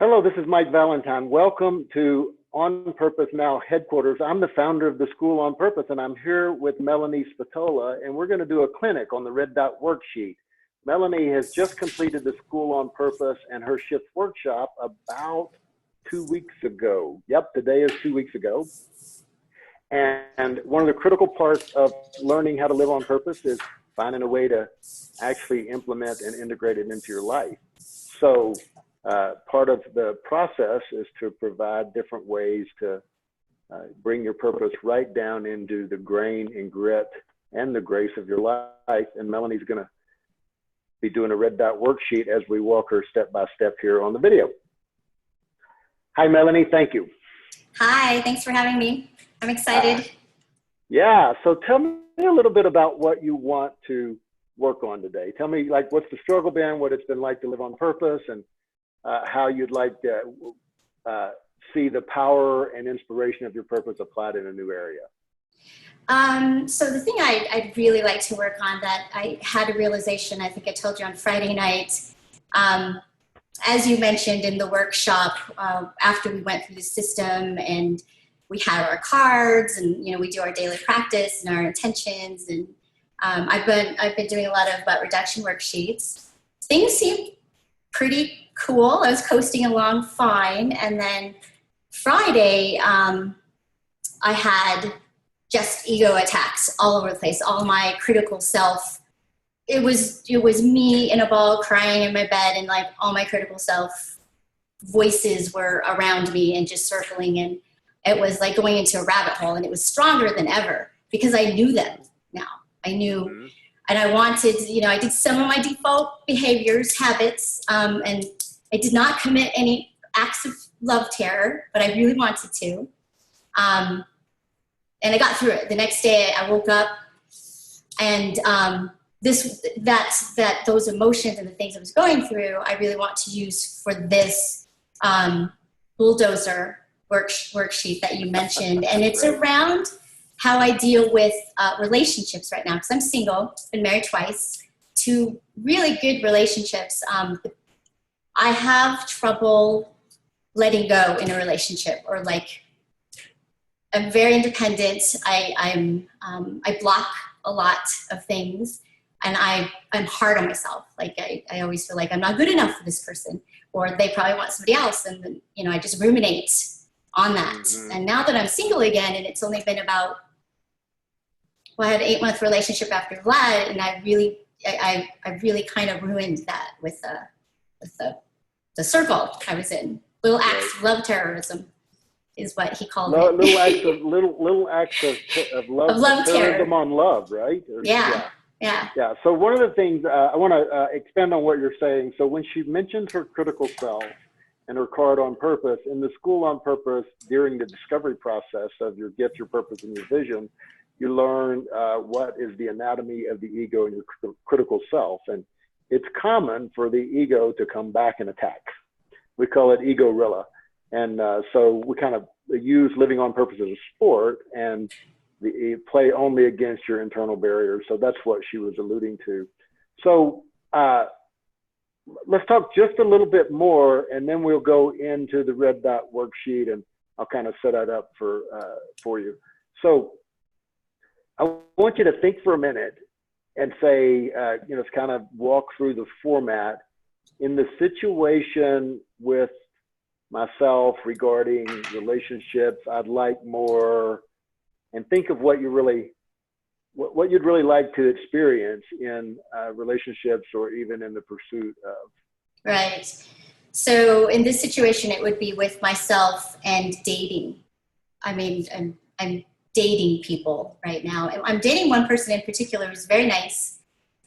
Hello, this is Mike Valentine. Welcome to On Purpose Now headquarters. I'm the founder of the School On Purpose, and I'm here with Melanie Spatola, and we're going to do a clinic on the Red Dot worksheet. Melanie has just completed the School On Purpose and her shift workshop about 2 weeks ago. Yep, today is 2 weeks ago. And one of the critical parts of learning how to live on purpose is finding a way to actually implement and integrate it into your life. So part of the process is to provide different ways to bring your purpose right down into the grain and grit and the grace of your life. And Melanie's going to be doing a red dot worksheet as we walk her step by step here on the video. Hi, Melanie. Thank you. Hi. Thanks for having me. I'm excited. Yeah. So tell me a little bit about what you want to work on today. Tell me, like, what's the struggle been, what it's been like to live on purpose, and how you'd like to see the power and inspiration of your purpose applied in a new area. So the thing I'd really like to work on that I had a realization, I think I told you on Friday night, as you mentioned in the workshop, after we went through the system and we had our cards and, you know, we do our daily practice and our intentions. And I've been doing a lot of butt reduction worksheets. Things seem pretty cool. I was coasting along fine. And then Friday, I had just ego attacks all over the place, all my critical self. It was me in a ball crying in my bed, and like all my critical self voices were around me and just circling. And it was like going into a rabbit hole, and it was stronger than ever because I knew them now. I knew. Mm-hmm. And I wanted, you know, I did some of my default behaviors, habits, and I did not commit any acts of love terror, but I really wanted to. And I got through it. The next day I woke up and those emotions and the things I was going through, I really want to use for this bulldozer worksheet that you mentioned. And it's around how I deal with relationships right now, because I'm single, been married twice, 2 really good relationships. I have trouble letting go in a relationship, or like I'm very independent. I block a lot of things, and I'm hard on myself. Like I always feel like I'm not good enough for this person, or they probably want somebody else, and then, you know, I just ruminate on that. Mm-hmm. And now that I'm single again, and it's only been about, well, I had an 8-month relationship after Vlad, and I really kind of ruined that with the circle I was in. Little acts of love terrorism is what he called it. Little acts of love terrorism on love, right? Yeah. So one of the things I want to expand on what you're saying. So when she mentioned her critical self and her card on purpose, in the School on Purpose, during the discovery process of your gift, your purpose, and your vision, you learn what is the anatomy of the ego and your critical self. And it's common for the ego to come back and attack. We call it ego-rilla. And so we kind of use living on purpose as a sport, and play only against your internal barriers. So that's what she was alluding to. So let's talk just a little bit more, and then we'll go into the red dot worksheet, and I'll kind of set that up for you. So I want you to think for a minute and say, you know, kind of walk through the format. In the situation with myself regarding relationships, I'd like more, and think of what you'd really like to experience in relationships, or even in the pursuit of. Right. So in this situation, it would be with myself and dating. I mean, I'm dating people right now. I'm dating one person in particular who's very nice.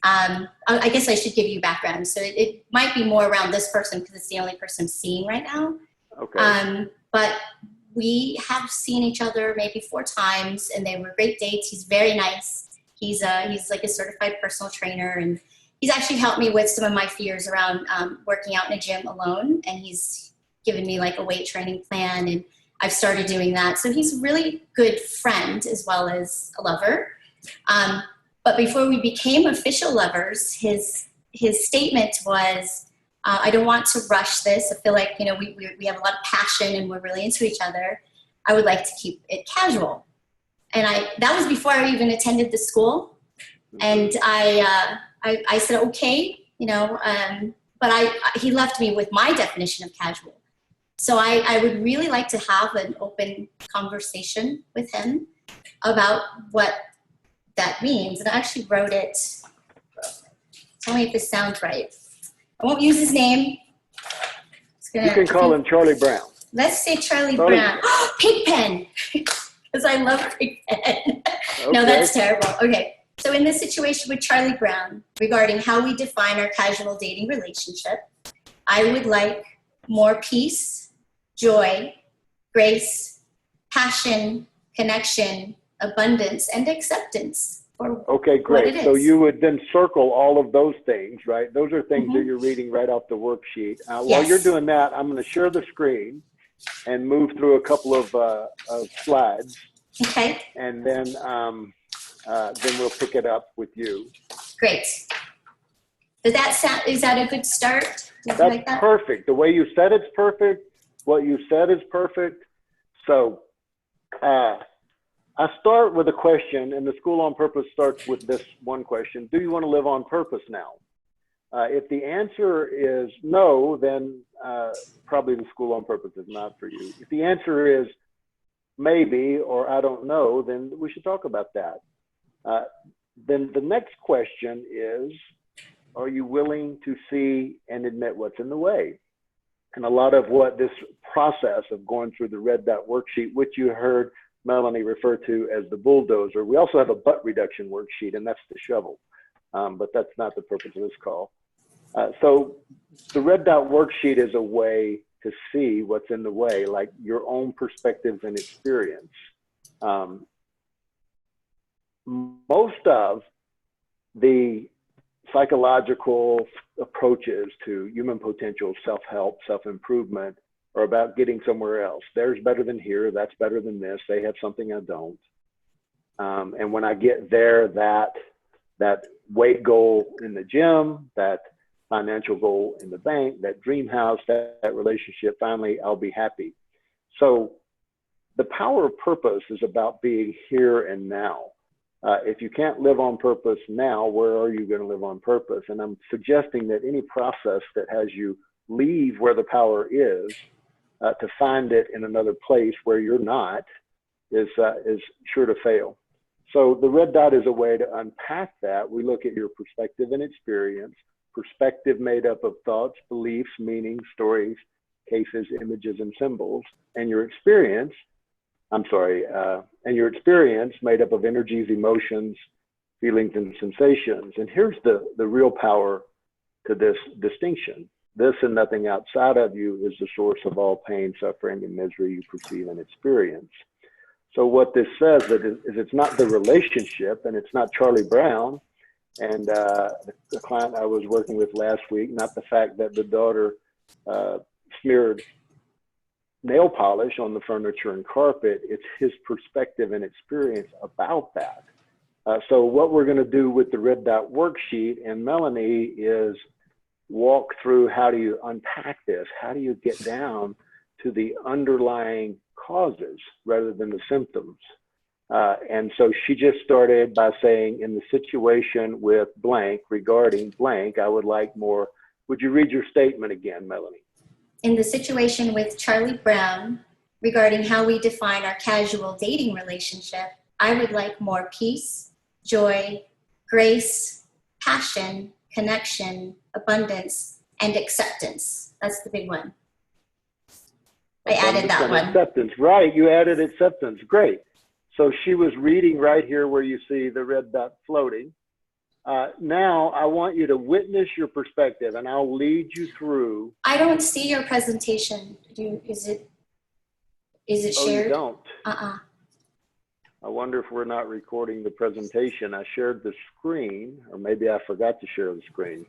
I guess I should give you background. So it might be more around this person because it's the only person I'm seeing right now. Okay. But we have seen each other maybe 4 times, and they were great dates. He's very nice. He's like a certified personal trainer, and he's actually helped me with some of my fears around working out in a gym alone. And he's given me like a weight training plan, and I've started doing that. So he's a really good friend as well as a lover. But before we became official lovers, his statement was, I don't want to rush this. I feel like, you know, we have a lot of passion and we're really into each other. I would like to keep it casual. And that was before I even attended the school. And I said, okay, you know, but he left me with my definition of casual. So I would really like to have an open conversation with him about what that means. And I actually wrote it. Tell me if this sounds right. I won't use his name. You can call him Charlie Brown. Let's say Charlie Brown. Oh, Pigpen, because I love Pigpen. Okay. No, that's terrible. Okay. So in this situation with Charlie Brown, regarding how we define our casual dating relationship, I would like more peace, joy, grace, passion, connection, abundance, and acceptance. Okay, great. So you would then circle all of those things, right? Those are things that you're reading right off the worksheet. While you're doing that, I'm going to share the screen and move through a couple of slides. Okay. And then we'll pick it up with you. Great. Does that sound? Is that a good start? That's like that? Perfect. The way you said it's perfect. What you said is perfect. So I start with a question, and the School on Purpose starts with this one question: do you want to live on purpose now? If the answer is no, then probably the School on Purpose is not for you. If the answer is maybe or I don't know, then we should talk about that. Then the next question is, are you willing to see and admit what's in the way? And a lot of what this process of going through the red dot worksheet, which you heard Melanie refer to as the bulldozer. We also have a butt reduction worksheet, and that's the shovel, but that's not the purpose of this call. So the red dot worksheet is a way to see what's in the way, like your own perspectives and experience. Most of the psychological approaches to human potential, self-help, self-improvement are about getting somewhere else. There's better than here, that's better than this, they have something I don't. And when I get there, that weight goal in the gym, that financial goal in the bank, that dream house, that relationship, finally I'll be happy. So the power of purpose is about being here and now. If you can't live on purpose now, where are you going to live on purpose? And I'm suggesting that any process that has you leave where the power is to find it in another place where you're not is sure to fail. So the red dot is a way to unpack that. We look at your perspective and experience, perspective made up of thoughts, beliefs, meanings, stories, cases, images, and symbols, and your experience, and your experience made up of energies, emotions, feelings, and sensations. And here's the real power to this distinction. This and nothing outside of you is the source of all pain, suffering, and misery you perceive and experience. So what this says is it's not the relationship, and it's not Charlie Brown and the client I was working with last week, not the fact that the daughter smeared nail polish on the furniture and carpet. It's his perspective and experience about that. So what we're going to do with the red dot worksheet and Melanie is walk through how do you unpack this? How do you get down to the underlying causes rather than the symptoms? And so she just started by saying, in the situation with blank, regarding blank, I would like more. Would you read your statement again, Melanie? In the situation with Charlie Brown, regarding how we define our casual dating relationship, I would like more peace, joy, grace, passion, connection, abundance, and acceptance. That's the big one. I added that one. Acceptance, right. You added acceptance. Great. So she was reading right here where you see the red dot floating. Now I want you to witness your perspective, and I'll lead you through. I don't see your presentation. Is it shared? You don't? I wonder if we're not recording the presentation. I shared the screen, or maybe I forgot to share the screen.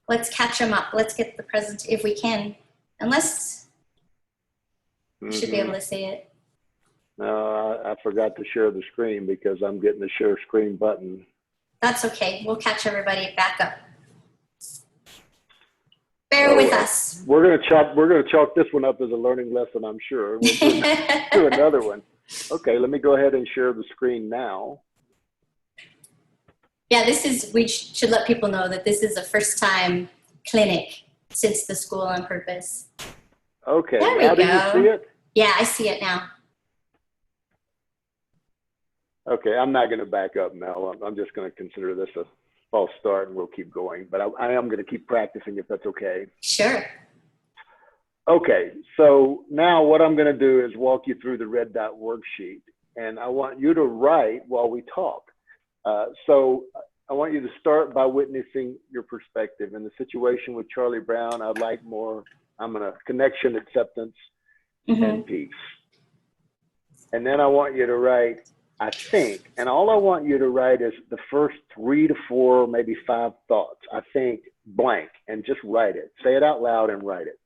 Let's catch them up. Let's get the presentation if we can. Unless you should be able to see it. No, I forgot to share the screen because I'm getting the share screen button. That's okay. We'll catch everybody back up. Yes. We're gonna chalk this one up as a learning lesson, I'm sure. We'll do another one. Okay, let me go ahead and share the screen now. Yeah, we should let people know that this is a first time clinic since the School on Purpose. Okay, there we now go. do you see it? Yeah, I see it now. Okay, I'm not gonna back up, Mel. I'm just gonna consider this a false start and we'll keep going, but I am gonna keep practicing if that's okay. Sure. Okay, so now what I'm gonna do is walk you through the red dot worksheet, and I want you to write while we talk. So I want you to start by witnessing your perspective. In the situation with Charlie Brown, I'd like more, connection, acceptance, and peace. And then I want you to write, I think, and all I want you to write is the first 3 to 4, maybe 5 thoughts. I think blank, and just write it. Say it out loud and write it.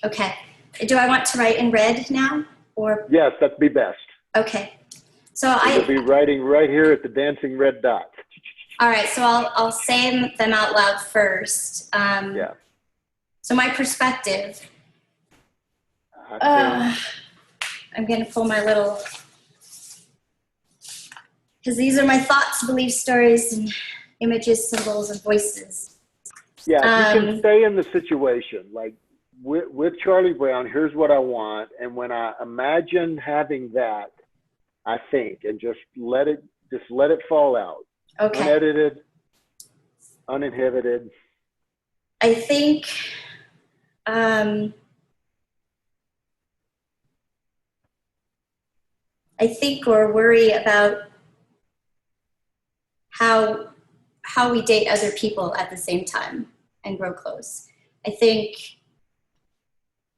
Okay. Do I want to write in red now, or? Yes, that'd be best. Okay. So you'll be writing right here at the dancing red dot. All right. So I'll say them out loud first. Yeah. So my perspective. I'm going to pull my little, because these are my thoughts, beliefs, stories, and images, symbols, and voices. Yeah, you can stay in the situation. Like with Charlie Brown, here's what I want. And when I imagine having that, I think, and just let it fall out. Okay. Unedited, uninhibited. I think, or worry about how we date other people at the same time and grow close. I think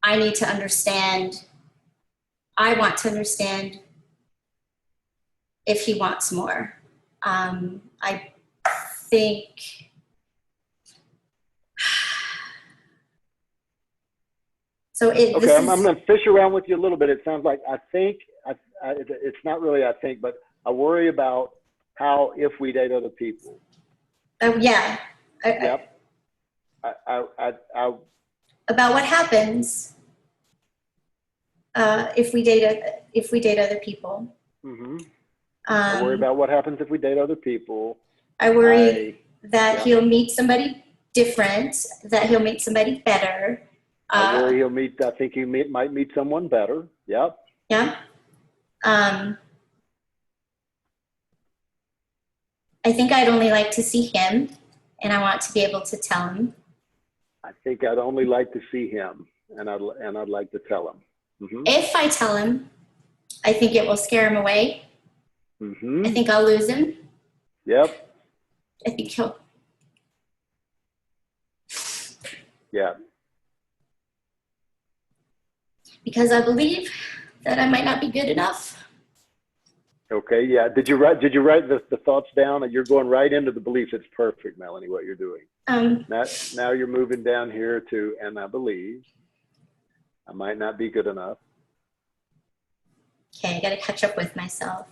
I want to understand if he wants more. I think so. Okay, I'm going to fish around with you a little bit. It sounds like I think, it's not really I think, but I worry about how if we date other people. Oh yeah. Yep. About what happens if we date other people. Mm-hmm. I worry about what happens if we date other people. I worry that he'll meet somebody different, that he'll meet somebody better. I worry I think he might meet someone better. Yep. Yeah. I think I'd only like to see him, and I want to be able to tell him. I think I'd only like to see him, and I'd like to tell him. Mm-hmm. If I tell him, I think it will scare him away. Mm-hmm. I think I'll lose him. Yep. I think he'll. Yeah. Because I believe that I might not be good enough. Okay, yeah. Did you write the thoughts down? You're going right into the beliefs. It's perfect, Melanie, what you're doing. Now you're moving down here to, and I believe I might not be good enough. Okay, I got to catch up with myself.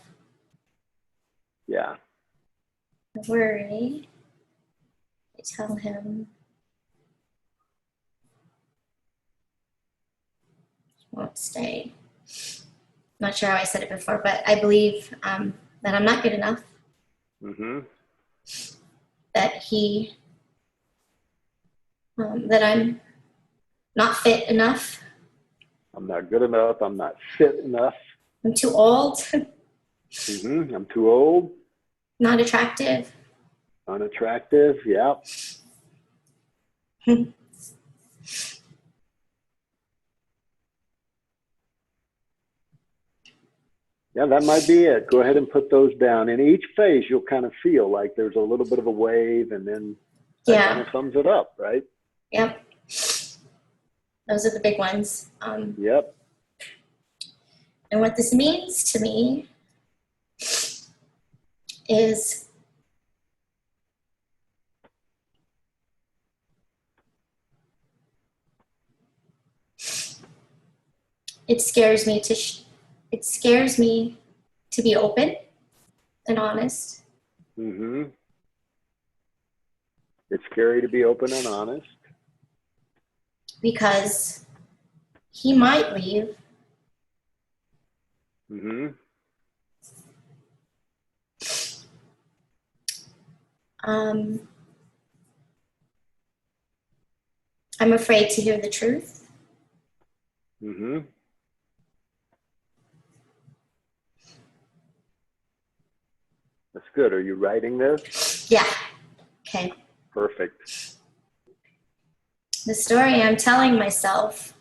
Yeah. I worry. I tell him. Won't stay. Not sure how I said it before, but I believe that I'm not good enough. Mm-hmm. That that I'm not fit enough. I'm not good enough. I'm not fit enough. I'm too old. Mm-hmm. I'm too old. Not attractive. Unattractive. Yeah. Yeah, that might be it. Go ahead and put those down. In each phase, you'll kind of feel like there's a little bit of a wave, and then that kind of sums it up, right? Yep. Those are the big ones. Yep. And what this means to me is it scares me to be open and honest. Mm-hmm. It's scary to be open and honest. because he might leave. Mm-hmm. I'm afraid to hear the truth. Mm-hmm. That's good. Are you writing this? Yeah. Okay. Perfect. The story I'm telling myself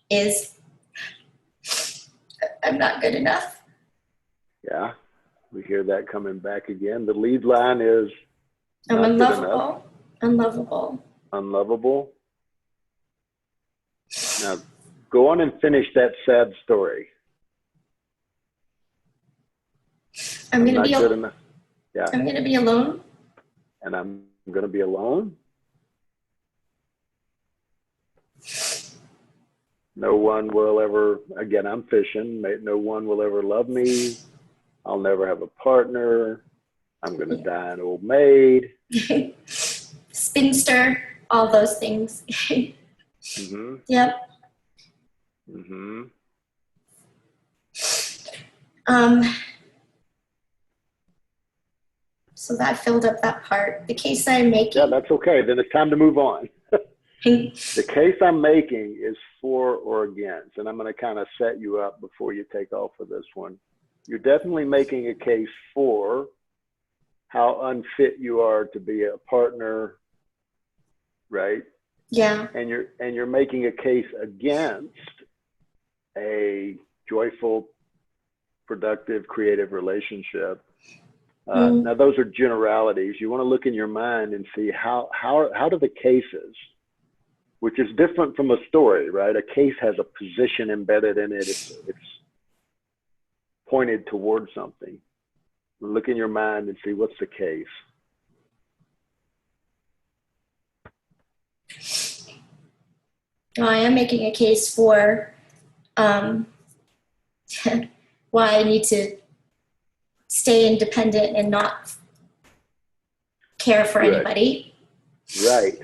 is I'm not good enough. Yeah. We hear that coming back again. The lead line is I'm not good enough, unlovable. Unlovable. unlovable. Now, go on and finish that sad story. I'm not good enough. Yeah. I'm gonna be alone. And I'm going to be alone. No one will ever, again, I'm fishing. No one will ever love me. I'll never have a partner. I'm going to die an old maid. Spinster, all those things. Mm-hmm. Yep. Mm-hmm. So that filled up that part. The case I'm making. Yeah, that's okay. Then it's time to move on. The case I'm making is for or against, and I'm going to kind of set you up before you take off with this one. You're definitely making a case for how unfit you are to be a partner, right? Yeah. And you're making a case against a joyful, productive, creative relationship. Now, those are generalities. You want to look in your mind and see how do the cases, which is different from a story, right? A case has a position embedded in it. It's pointed towards something. Look in your mind and see what's the case. I am making a case for why I need to stay independent and not care for anybody. Right.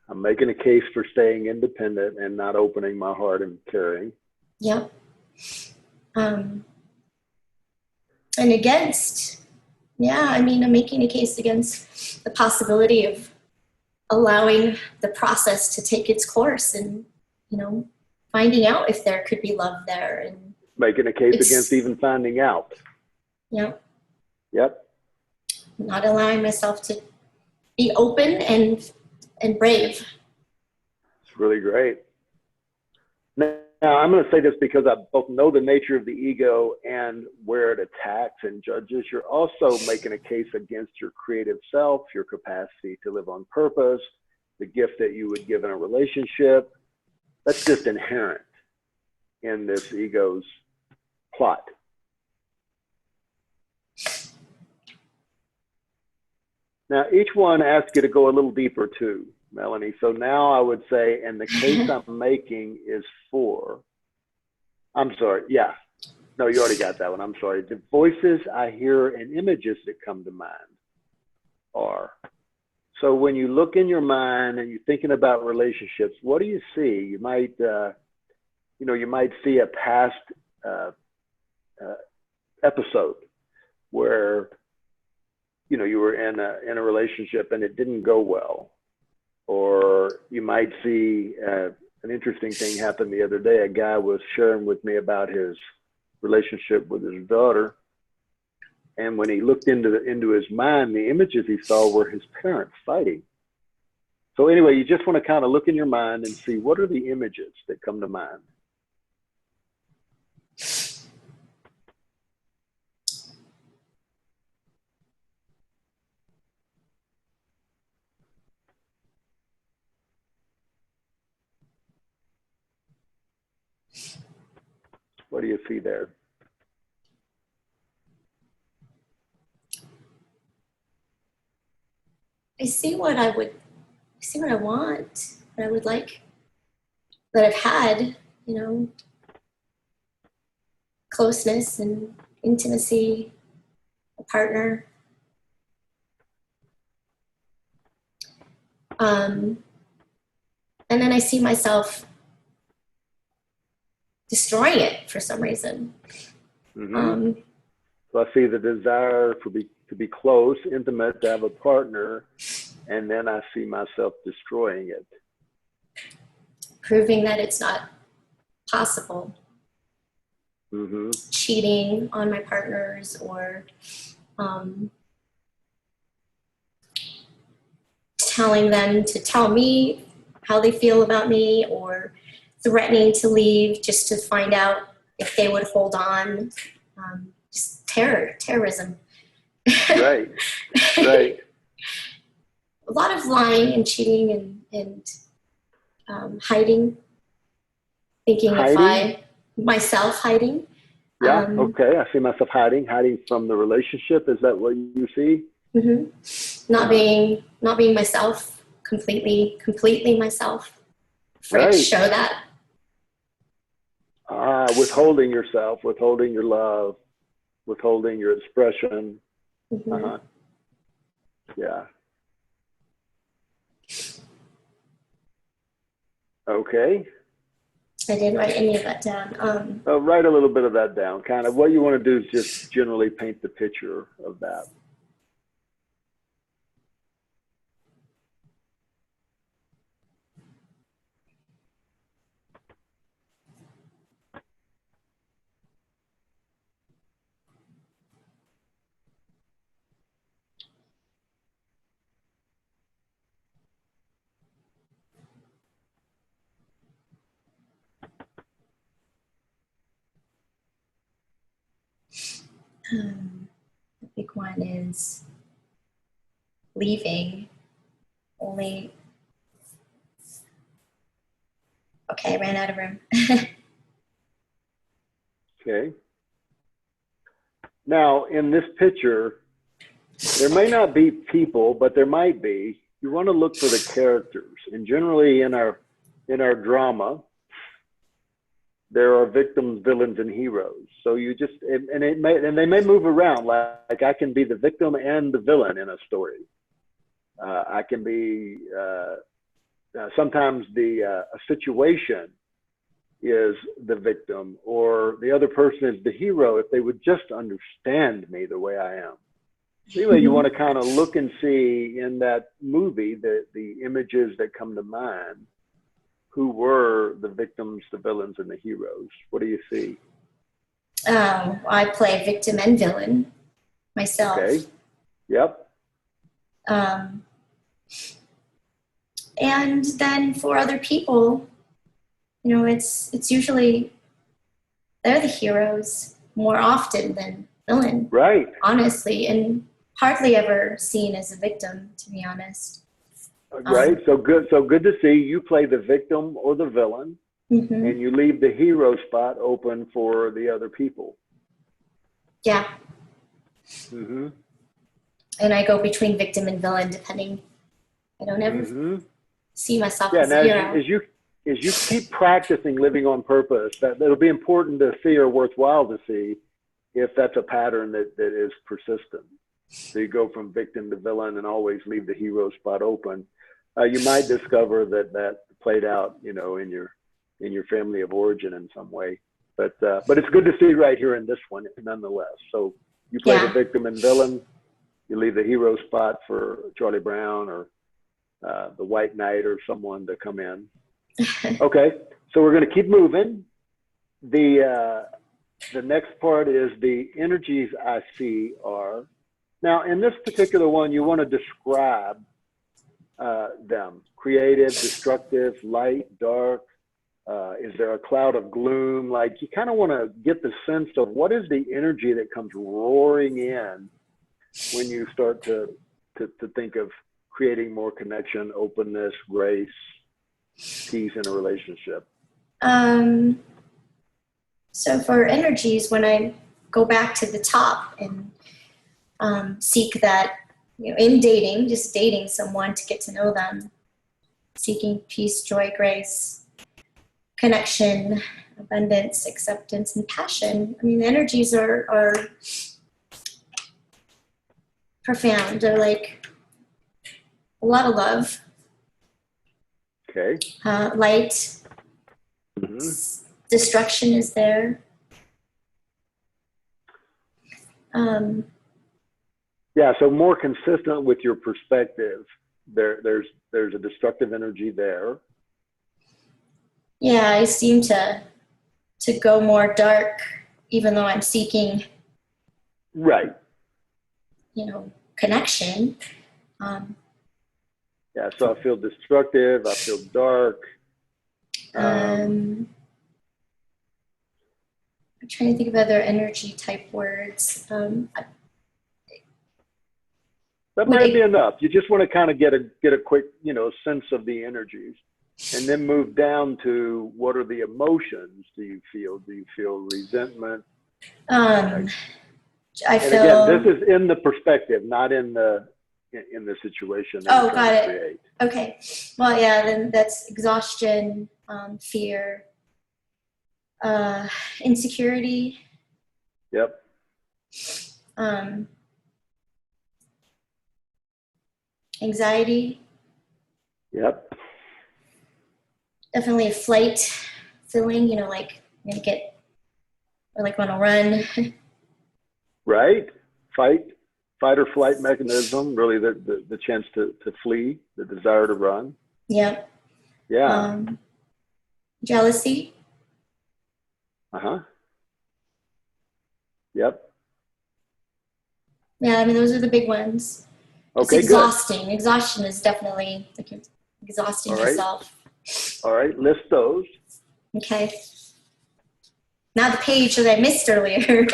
I'm making a case for staying independent and not opening my heart and caring. Yep. And against, I'm making a case against the possibility of allowing the process to take its course and, finding out if there could be love there. And making a case against even finding out. Yep. Yep. Not allowing myself to be open and brave. It's really great. Now, I'm going to say this because I both know the nature of the ego and where it attacks and judges. You're also making a case against your creative self, your capacity to live on purpose, the gift that you would give in a relationship. That's just inherent in this ego's plot. Now, each one asks you to go a little deeper too, Melanie. So now I would say, and the case I'm making is for, I'm sorry, yeah. No, you already got that one. I'm sorry. The voices I hear and images that come to mind are. So when you look in your mind and you're thinking about relationships, what do you see? You might, you might see a past episode where, you were in a relationship and it didn't go well. Or you might see an interesting thing happened the other day. A guy was sharing with me about his relationship with his daughter. And when he looked into his mind, the images he saw were his parents fighting. So anyway, you just want to kind of look in your mind and see what are the images that come to mind. What do you see there? I see what I want, what I would like, that I've had, closeness and intimacy, a partner. and then I see myself destroying it for some reason. Mm-hmm. So I see the desire to be close, intimate, to have a partner, and then I see myself destroying it. Proving that it's not possible. Mm-hmm. Cheating on my partners, or telling them to tell me how they feel about me, or threatening to leave just to find out if they would hold on. Just terrorism. Right, right. A lot of lying and cheating and hiding. Thinking Hiding? Myself hiding. Yeah, okay. I see myself hiding from the relationship. Is that what you see? Mm-hmm. Not being myself, completely myself. Afraid Right. to show that. Withholding yourself, withholding your love, withholding your expression. Mm-hmm. Yeah. Okay. I didn't write any of that down. Write a little bit of that down. Kind of what you want to do is just generally paint the picture of that. The big one is leaving. Only. Okay, I ran out of room. Okay. Now, in this picture, there may not be people, but there might be. You want to look for the characters. And generally in our drama, there are victims, villains, and heroes. So you just, and they may move around. Like I can be the victim and the villain in a story. I can be, sometimes a situation is the victim, or the other person is the hero if they would just understand me the way I am. Anyway, you want to kind of look and see in that movie the images that come to mind. Who were the victims, the villains, and the heroes? What do you see? I play victim and villain myself. Okay. Yep. And then for other people, you know, it's usually they're the heroes more often than villain. Right. Honestly, and hardly ever seen as a victim, to be honest. Right. So good to see you play the victim or the villain, mm-hmm. and you leave the hero spot open for the other people. Yeah. Mm-hmm. And I go between victim and villain, depending. I don't ever mm-hmm. see myself as a hero. As you keep practicing living on purpose, that'll be important to see, or worthwhile to see, if that's a pattern that is persistent. So you go from victim to villain and always leave the hero spot open. You might discover that played out, you know, in your family of origin in some way. But it's good to see right here in this one, nonetheless. So you play the victim and villain. You leave the hero spot for Charlie Brown or the White Knight or someone to come in. Okay, so we're going to keep moving. The next part is the energies I see are. Now, in this particular one, you want to describe them. Creative, destructive, light, dark. Is there a cloud of gloom? Like, you kind of want to get the sense of what is the energy that comes roaring in when you start to think of creating more connection, openness, grace, peace in a relationship. So for energies, when I go back to the top and seek that, you know, in dating, just dating someone to get to know them, seeking peace, joy, grace, connection, abundance, acceptance, and passion. I mean, the energies are profound. They're like a lot of love. Okay. Light. Destruction is there. Yeah, so more consistent with your perspective. There's a destructive energy there. Yeah, I seem to go more dark, even though I'm seeking, Right. connection. Yeah, so I feel destructive. I feel dark. I'm trying to think of other energy type words. That might be enough. You just want to kind of get a quick, sense of the energies, and then move down to what are the emotions do you feel? Do you feel resentment? I and feel. Again, this is in the perspective, not in the situation. Oh, got it. Create. Okay. Well, yeah. Then that's exhaustion, fear, insecurity. Yep. Anxiety. Yep. Definitely a flight feeling, like I'm gonna get, or like want to run. Right. Fight or flight mechanism, really the chance to flee, the desire to run. Yep. Yeah. Jealousy. Yep. Yeah, I mean, those are the big ones. Okay, it's exhausting. Good. Exhaustion is definitely like exhausting yourself. All right, list those. Okay. Now the page that I missed earlier.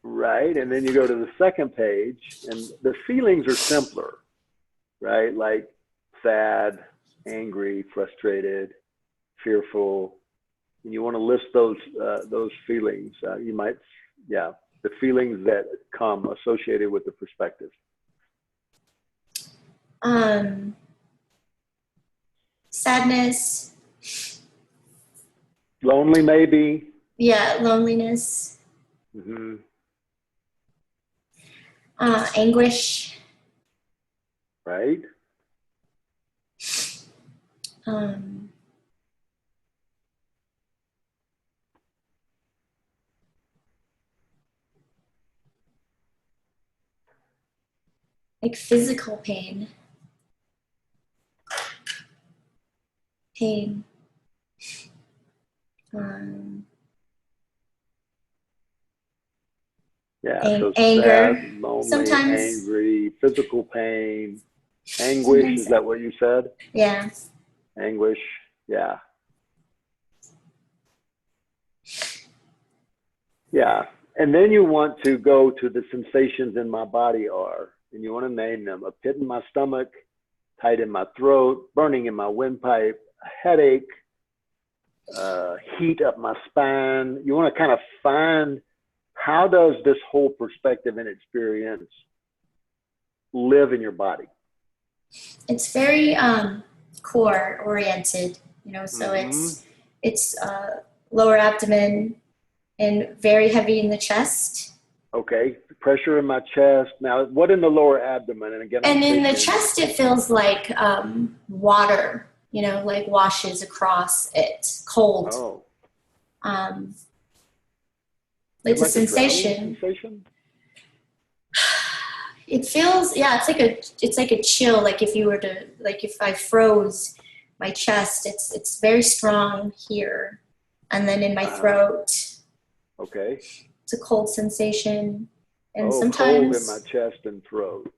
Right, and then you go to the second page, and the feelings are simpler, right? Like sad, angry, frustrated, fearful. And you want to list those feelings. You might, the feelings that come associated with the perspective. Sadness. Lonely, maybe. Yeah, loneliness. Mm-hmm. Anguish. Right. Like physical pain. So anger. Sad, lonely, Sometimes. Angry, physical pain, anguish. Sometimes. Is that what you said? Yeah. Anguish. Yeah. Yeah. And then you want to go to the sensations in my body are, and you want to name them: a pit in my stomach, tight in my throat, burning in my windpipe, a headache, heat up my spine. You want to kind of find, how does this whole perspective and experience live in your body? It's very core oriented, so it's lower abdomen and very heavy in the chest. Okay, pressure in my chest. Now, what in the lower abdomen? And again, and in the chest, it feels like water, like washes across it, cold. Oh. It's like a sensation. It feels, it's like a chill. Like if you were to, like if I froze my chest, it's very strong here, and then in my throat. Okay. It's a cold sensation, and sometimes cold in my chest and throat.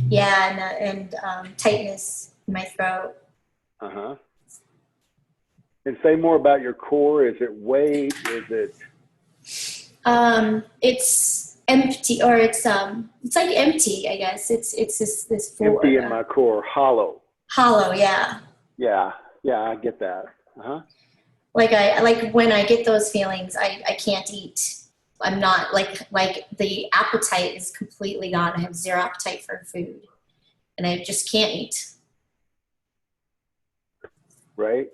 Yeah, and tightness in my throat. And say more about your core. Is it weight? Is it? It's empty, or it's like empty. I guess it's this full, empty in my core, hollow. Hollow, yeah. Yeah, I get that. Like when I get those feelings, I can't eat. I'm not like the appetite is completely gone. I have zero appetite for food, and I just can't eat. Right.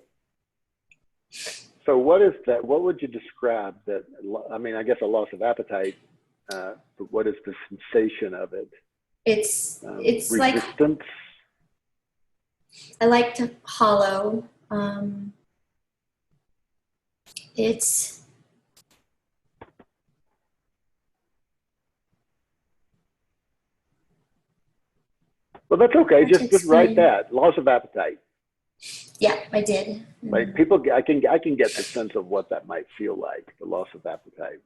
So what is that? What would you describe that? I mean, I guess a loss of appetite, but what is the sensation of it? It's resistance? I liked hollow. It's Well, that's okay. hard to Just write explain. that. Loss of appetite. Yeah, I did. Like people, I can get the sense of what that might feel like, the loss of appetite.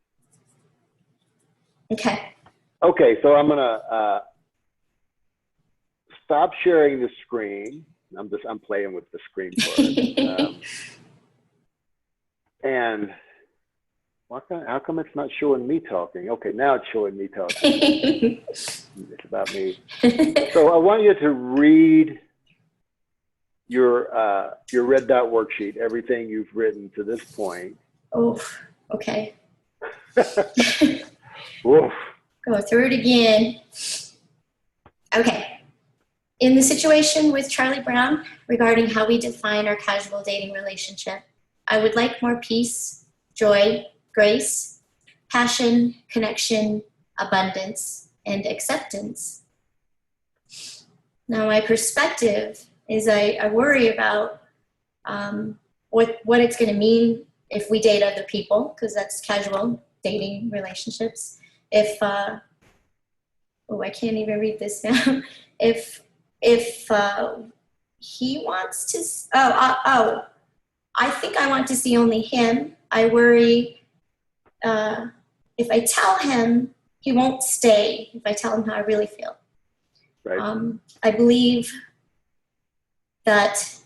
Okay. Okay, so I'm gonna stop sharing the screen. I'm playing with the screen for it. And how come it's not showing me talking? Okay, now it's showing me talking. It's about me. So I want you to read your red dot worksheet, everything you've written to this point. Oh, okay. Woof. Go through it again. Okay. In the situation with Charlie Brown regarding how we define our casual dating relationship, I would like more peace, joy, grace, passion, connection, abundance, and acceptance. Now, my perspective is I worry about what it's going to mean if we date other people, because that's casual dating relationships. If I can't even read this now. if he wants to, I think I want to see only him. I worry if I tell him, he won't stay. If I tell him how I really feel, Right. I believe that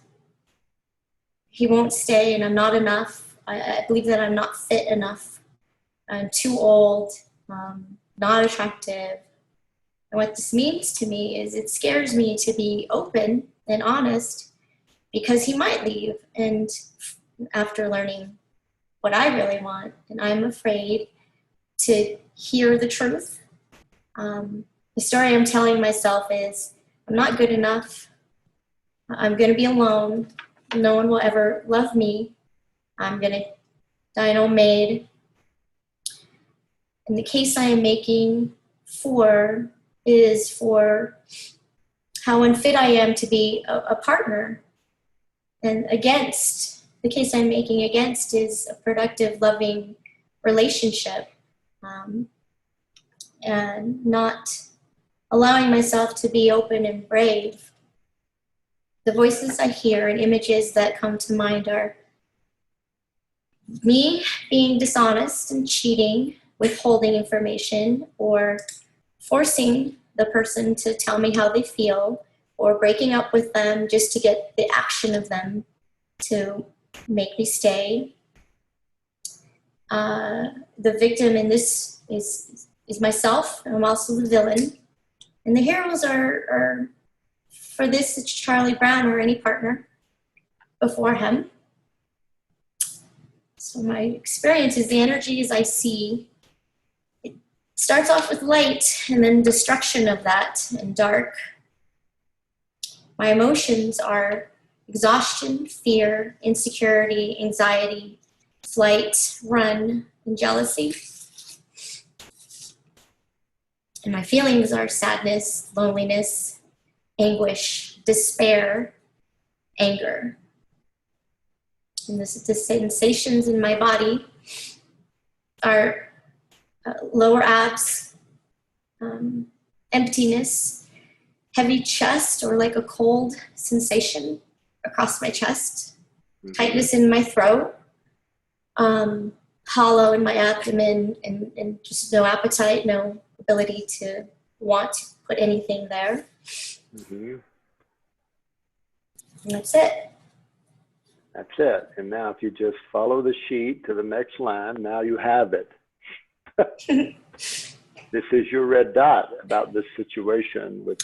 he won't stay, and I'm not enough. I believe that I'm not fit enough. I'm too old, not attractive. And what this means to me is it scares me to be open and honest because he might leave. And after learning what I really want, and I'm afraid to hear the truth. The story I'm telling myself is I'm not good enough. I'm going to be alone. No one will ever love me. I'm going to die an old maid. And the case I am making is for how unfit I am to be a partner. And the case I'm making against is a productive, loving relationship. And not allowing myself to be open and brave. The voices I hear and images that come to mind are me being dishonest and cheating, withholding information, or forcing the person to tell me how they feel, or breaking up with them just to get the action of them to make me stay. The victim in this is myself, and I'm also the villain. And the heroes are for this, it's Charlie Brown or any partner before him. So my experience is the energies I see. It starts off with light and then destruction of that and dark. My emotions are exhaustion, fear, insecurity, anxiety, flight, run, and jealousy. And my feelings are sadness, loneliness, anguish, despair, anger. And the sensations in my body are lower abs, emptiness, heavy chest or like a cold sensation across my chest, tightness in my throat, hollow in my abdomen, and just no appetite, no ability to want to put anything there. And that's it. That's it. And now if you just follow the sheet to the next line, now you have it. This is your red dot about this situation with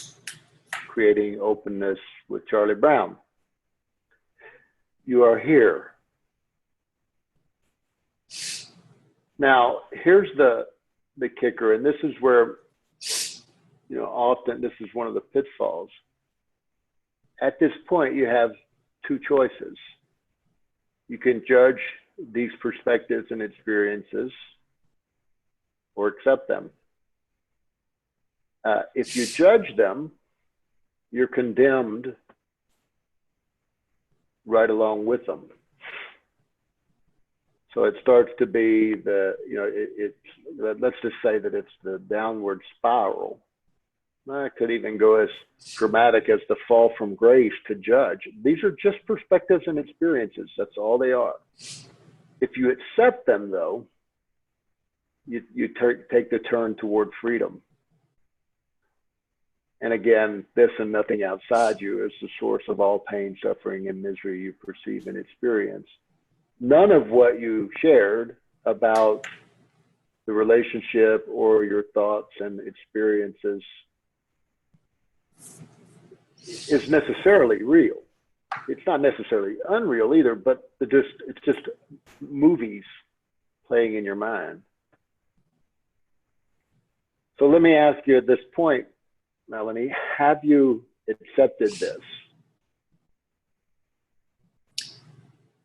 creating openness with Charlie Brown. You are here. Now, here's the kicker, and this is where, often this is one of the pitfalls. At this point, you have two choices. You can judge these perspectives and experiences or accept them. If you judge them, you're condemned right along with them. So it starts to be let's just say that it's the downward spiral. I could even go as dramatic as the fall from grace to judge. These are just perspectives and experiences. That's all they are. If you accept them, though, you take the turn toward freedom. And again, this and nothing outside you is the source of all pain, suffering, and misery you perceive and experience. None of what you shared about the relationship or your thoughts and experiences is necessarily real. It's not necessarily unreal either, but it's just movies playing in your mind. So let me ask you at this point, Melanie, have you accepted this?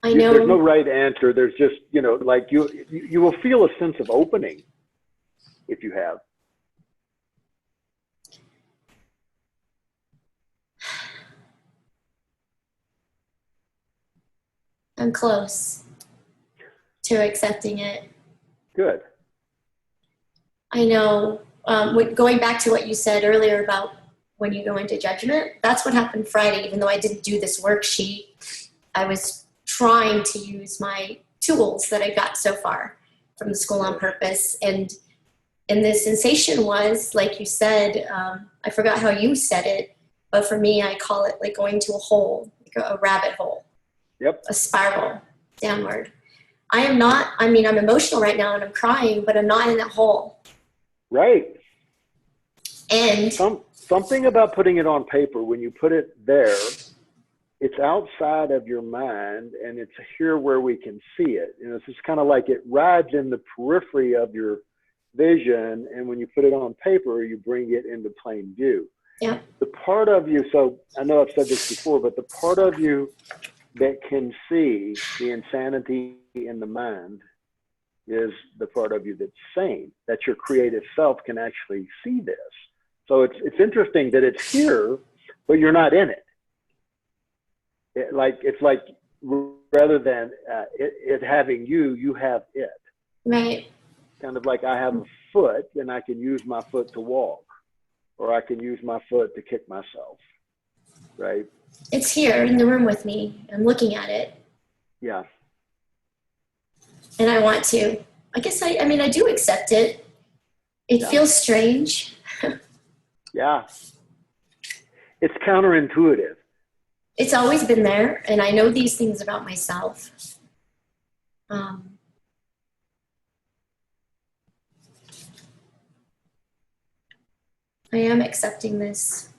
I know. There's no right answer. There's just, like you will feel a sense of opening if you have. I'm close to accepting it. Good. I know, going back to what you said earlier about when you go into judgment, that's what happened Friday. Even though I didn't do this worksheet, I was trying to use my tools that I got so far from the School on Purpose. And the sensation was, like you said, I forgot how you said it, but for me, I call it like going to a hole, like a rabbit hole. Yep. A spiral downward. I'm emotional right now and I'm crying, but I'm not in that hole. Right. And something about putting it on paper, when you put it there, it's outside of your mind and it's here where we can see it. It's just kind of like it rides in the periphery of your vision. And when you put it on paper, you bring it into plain view. Yeah. The part of you, so I know I've said this before, but the part of you that can see the insanity in the mind is the part of you that's sane, that your creative self can actually see this. So it's interesting that it's here, but you're not in it. It's like rather than it having you, you have it. Right. Kind of like I have a foot and I can use my foot to walk, or I can use my foot to kick myself, right? It's here in the room with me. I'm looking at it. Yeah. And I want to. I guess I do accept it. It feels strange. Yeah. It's counterintuitive. It's always been there, and I know these things about myself. I am accepting this.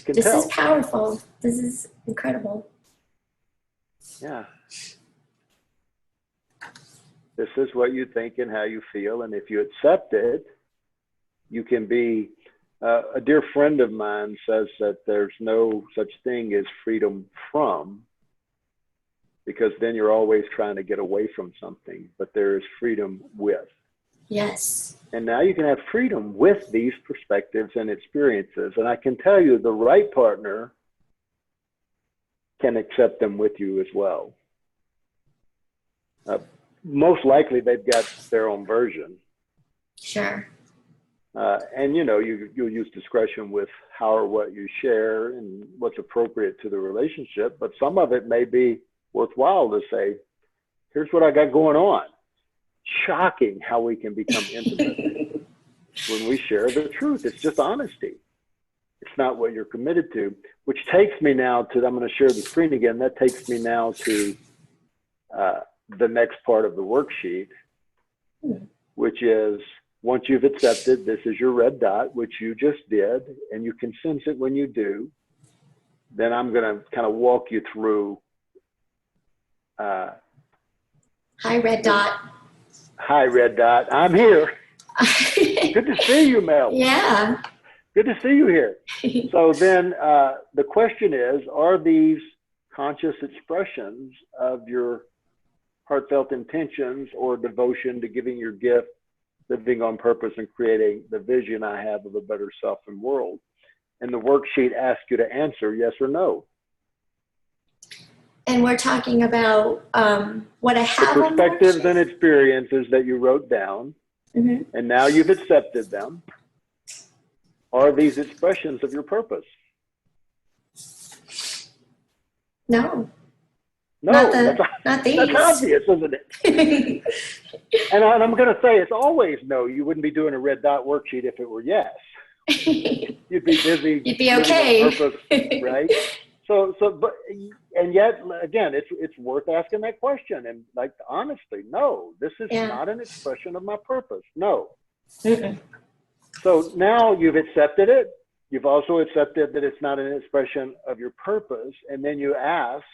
This is powerful. This is incredible. Yeah. This is what you think and how you feel. And if you accept it, you can be, a dear friend of mine says that there's no such thing as freedom from, because then you're always trying to get away from something, but there is freedom with. Yes. And now you can have freedom with these perspectives and experiences. And I can tell you the right partner can accept them with you as well. Most likely they've got their own version. Sure. And you'll use discretion with how or what you share and what's appropriate to the relationship. But some of it may be worthwhile to say, here's what I got going on. Shocking how we can become intimate when we share the truth. It's just honesty. It's not what you're committed to, which takes me now to, I'm going to share the screen again. That takes me now to the next part of the worksheet, which is, once you've accepted, this is your red dot, which you just did, and you can sense it when you do, then I'm going to kind of walk you through. Hi, red dot. Hi, red dot. I'm here. Good to see you, Mel. Yeah. Good to see you here. So then the question is, are these conscious expressions of your heartfelt intentions or devotion to giving your gift, living on purpose, and creating the vision I have of a better self and world. And the worksheet asks you to answer yes or no. And we're talking about what I have the on the perspectives worksheet. and experiences that you wrote down, and now you've accepted them. Are these expressions of your purpose? No. No, not these. That's obvious, isn't it? And I'm going to say it's always no. You wouldn't be doing a red dot worksheet if it were yes. You'd be busy. You'd be okay. Purpose, right? But yet again, it's worth asking that question. And like, honestly, no, this is not an expression of my purpose. No. So now you've accepted it. You've also accepted that it's not an expression of your purpose. And then you ask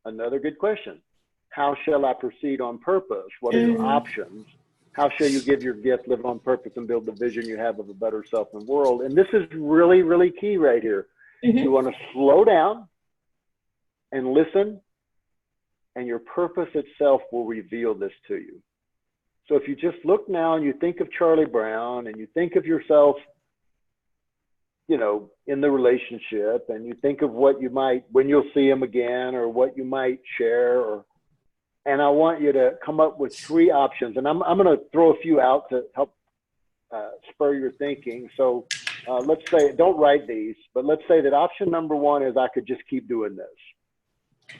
another good question. How shall I proceed on purpose? What are your options? How shall you give your gift, live on purpose, and build the vision you have of a better self and world? And this is really, really key right here. You want to slow down and listen, and your purpose itself will reveal this to you. So if you just look now and you think of Charlie Brown and you think of yourself, in the relationship, and you think of what you might, when you'll see him again, or what you might share, and I want you to come up with 3 options. And I'm going to throw a few out to help spur your thinking. So let's say, don't write these, but let's say that option number 1 is I could just keep doing this.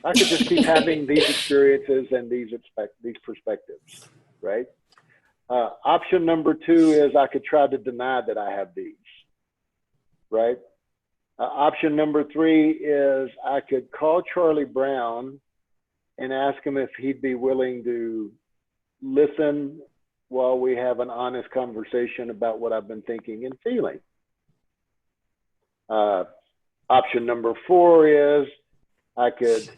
I could just keep having these experiences and these perspectives, right? Option number 2 is I could try to deny that I have these, right? Option number 3 is I could call Charlie Brown and ask him if he'd be willing to listen while we have an honest conversation about what I've been thinking and feeling. Option number 4 is I could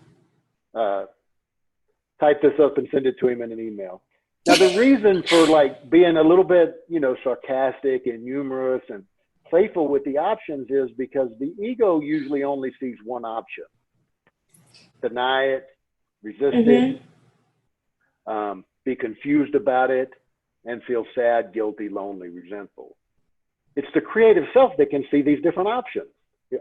type this up and send it to him in an email. Now, the reason for being a little bit, sarcastic and humorous and playful with the options is because the ego usually only sees one option. Deny it, resist it, be confused about it, and feel sad, guilty, lonely, resentful. It's the creative self that can see these different options.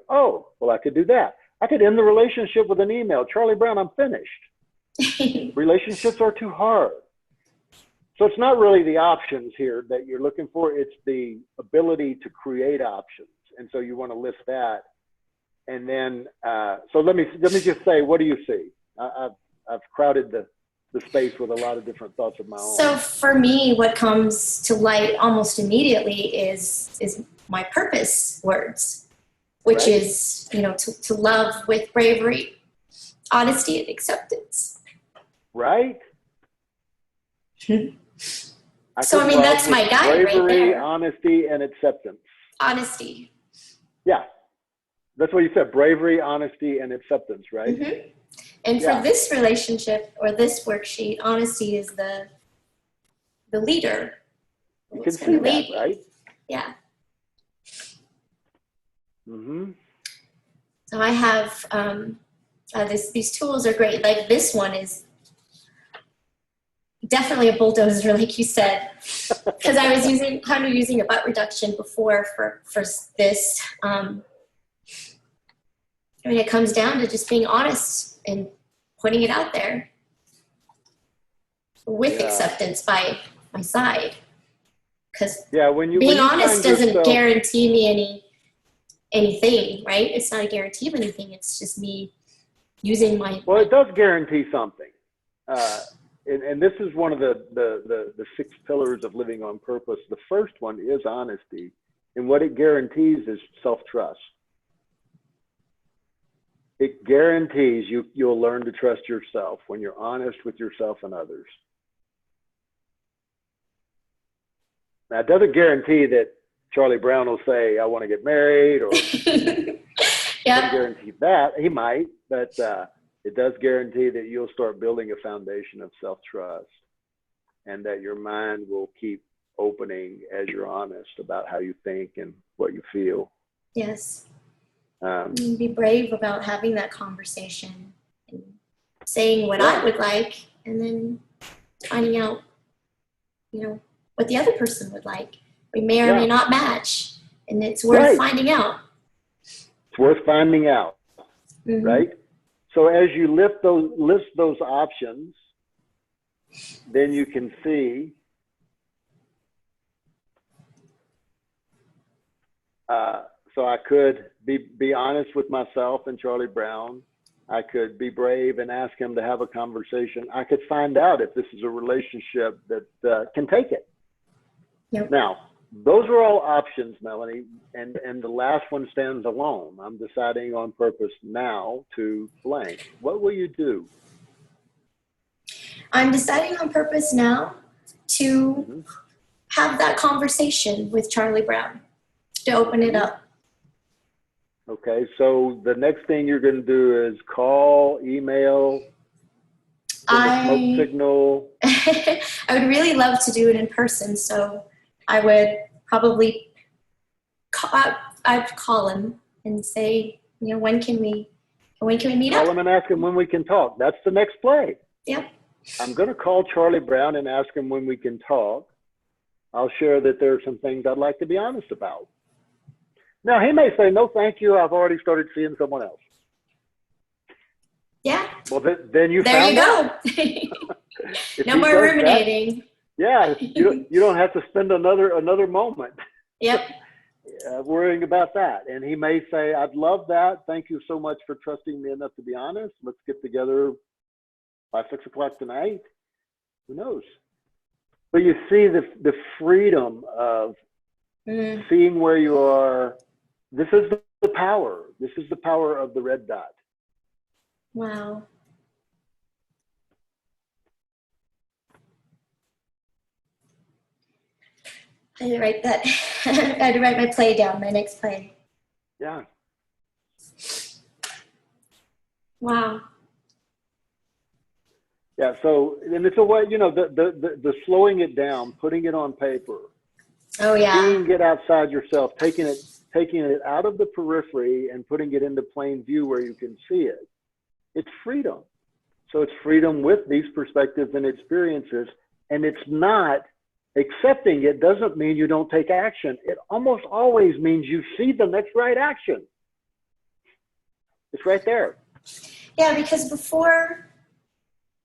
Oh, well, I could do that. I could end the relationship with an email. Charlie Brown, I'm finished. Relationships are too hard. So it's not really the options here that you're looking for. It's the ability to create options. And so you want to list that. And then, so let me just say, what do you see? I've crowded the space with a lot of different thoughts of my own. So for me, what comes to light almost immediately is my purpose words, which is, to love with bravery, honesty, and acceptance. Right? So, that's my guide right there. Honesty, and acceptance. Honesty. Yeah. That's what you said, bravery, honesty, and acceptance, right? And for this relationship or this worksheet, honesty is the leader. You can see that, right? Yeah. So I have, these tools are great. Like this one is definitely a bulldozer, like you said, because I was using a butt reduction before for this. It comes down to just being honest and putting it out there with acceptance by my side. Because being honest doesn't guarantee me anything, right? It's not a guarantee of anything. It's just me using my... Well, it does guarantee something. And this is one of the 6 pillars of living on purpose. The first one is honesty. And what it guarantees is self-trust. It guarantees you'll learn to trust yourself when you're honest with yourself and others. Now, it doesn't guarantee that Charlie Brown will say, I want to get married, or doesn't guarantee that. He might, but it does guarantee that you'll start building a foundation of self-trust, and that your mind will keep opening as you're honest about how you think and what you feel. Yes. Be brave about having that conversation and saying what I would like and then finding out, what the other person would like. We may or may not match, and it's worth finding out. It's worth finding out, right? So as you list those options, then you can see so I could be honest with myself and Charlie Brown. I could be brave and ask him to have a conversation. I could find out if this is a relationship that can take it. Yep. Now, those are all options, Melanie, and the last one stands alone. I'm deciding on purpose now to blank. What will you do? I'm deciding on purpose now to have that conversation with Charlie Brown, to open it up. Okay, so the next thing you're going to do is call, email, smoke signal. I would really love to do it in person, so I would probably I'd call him and say, when can we meet up? Call him and ask him when we can talk. That's the next play. Yep. I'm going to call Charlie Brown and ask him when we can talk. I'll share that there are some things I'd like to be honest about. Now, he may say, no, thank you. I've already started seeing someone else. Yeah. Well, then you there found you out. Go. No more ruminating. You don't have to spend another moment. Yep. Worrying about that. And he may say, I'd love that. Thank you so much for trusting me enough to be honest. Let's get together by 6 o'clock tonight. Who knows? But you see the freedom of seeing where you are. This is the power. This is the power of the red dot. Wow. I had to write that. I had to write my play down, my next play. Yeah. Wow. Yeah, so, and it's a way, the slowing it down, putting it on paper. Oh, yeah. Seeing it outside yourself, taking it out of the periphery and putting it into plain view where you can see it. It's freedom. So it's freedom with these perspectives and experiences. And it's not accepting it doesn't mean you don't take action. It almost always means you see the next right action. It's right there. Yeah, because before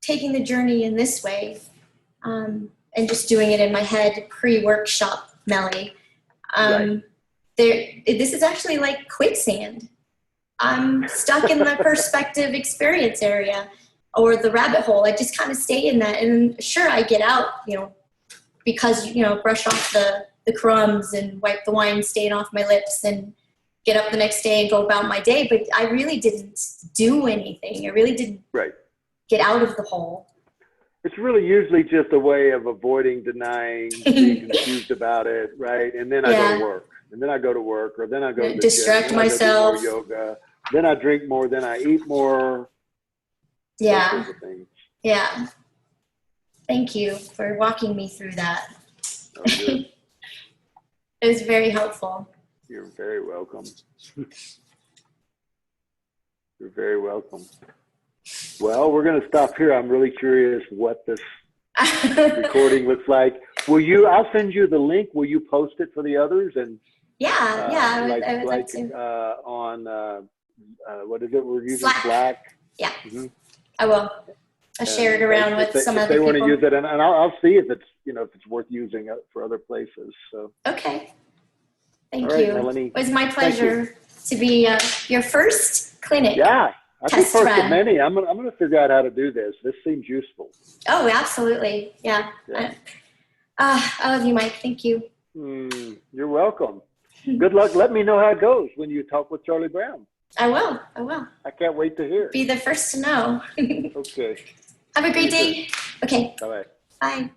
taking the journey in this way, and just doing it in my head pre-workshop, Melanie, this is actually like quicksand. I'm stuck in the perspective experience area or the rabbit hole. I just kind of stay in that. And sure, I get out, because, brush off the crumbs and wipe the wine stain off my lips and get up the next day and go about my day. But I really didn't do anything. I really didn't get out of the hole. It's really usually just a way of avoiding, denying, being confused about it, right? And then I go to work. And then I go to work, or then I go to the distract gym, myself. I go do more yoga. Then I drink more, then I eat more. Yeah. Yeah. Thank you for walking me through that. Oh, good. It was very helpful. You're very welcome. You're very welcome. Well, we're going to stop here. I'm really curious what this recording looks like. I'll send you the link. Will you post it for the others? And I would like to. On, what is it? We're using Slack. Yeah, I will. I'll share it around with some other people. If they want to use it, and I'll see if it's, if it's worth using it for other places. So. Okay. Thank All right, you. Melanie. It was my pleasure to be your first clinic. Yeah. I think Test run. of many. I'm gonna figure out how to do this. This seems useful. Oh, absolutely. Yeah. I love you, Mike. Thank you. You're welcome. Good luck. Let me know how it goes when you talk with Charlie Brown. I will. I can't wait to hear. Be the first to know. Okay. Have a great day. Okay. Bye-bye. Bye.